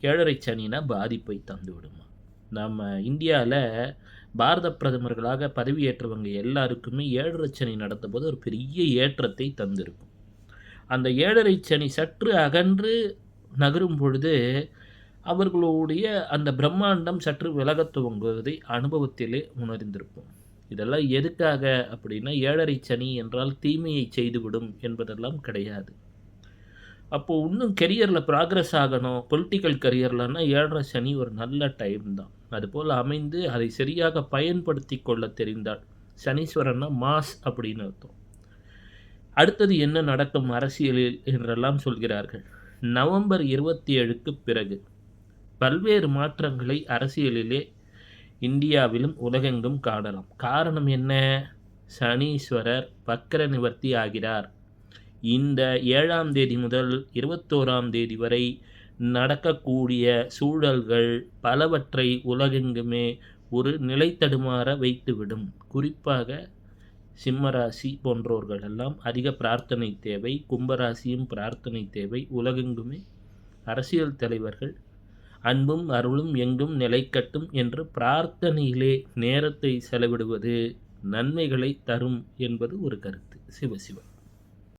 ஏழரை சனினா பாதிப்பை தந்துவிடுமா? நம்ம இந்தியாவில் பாரத பிரதமர்களாக பதவியேற்றவங்க எல்லாருக்குமே ஏழரை சனி நடந்தபோது ஒரு பெரிய ஏற்றத்தை தந்திருக்கும். அந்த ஏழரை சனி சற்று அகன்று நகரும் பொழுது அவர்களுடைய அந்த பிரம்மாண்டம் சற்று விலகத் துவங்குவதை அனுபவத்திலே உணர்ந்திருப்போம். இதெல்லாம் எதுக்காக அப்படின்னா, ஏழரை சனி என்றால் தீமையை செய்துவிடும் என்பதெல்லாம் கிடையாது. அப்போ இன்னும் கெரியரில் ப்ராக்ரஸ் ஆகணும், பொலிட்டிக்கல் கரியர்லன்னா ஏழரை சனி ஒரு நல்ல டைம் தான். அதுபோல் அமைந்து அதை சரியாக பயன்படுத்தி கொள்ள தெரிந்தால், சனீஸ்வரன்னா மாஸ் அப்படின்னு அர்த்தம். அடுத்தது என்ன நடக்கும் அரசியலில் என்றெல்லாம் சொல்கிறார்கள். நவம்பர் 27க்கு பிறகு பல்வேறு மாற்றங்களை அரசியலிலே இந்தியாவிலும் உலகெங்கும் காணலாம். காரணம் என்ன? சனீஸ்வரர் வக்ர நிவர்த்தி ஆகிறார். இந்த 7ஆம் தேதி முதல் 21ஆம் தேதி வரை நடக்கக்கூடிய சூழல்கள் பலவற்றை உலகெங்குமே ஒரு நிலை தடுமாற வைத்துவிடும். குறிப்பாக சிம்மராசி போன்றோர்கள் எல்லாம் அதிக பிரார்த்தனை தேவை. கும்பராசியும் பிரார்த்தனை தேவை. உலகெங்குமே அரசியல் தலைவர்கள் அன்பும் அருளும் எங்கும் நிலைக்கட்டும் என்று பிரார்த்தனையிலே நேரத்தை செலவிடுவது நன்மைகளை தரும் என்பது ஒரு கருத்து. சிவசிவம்.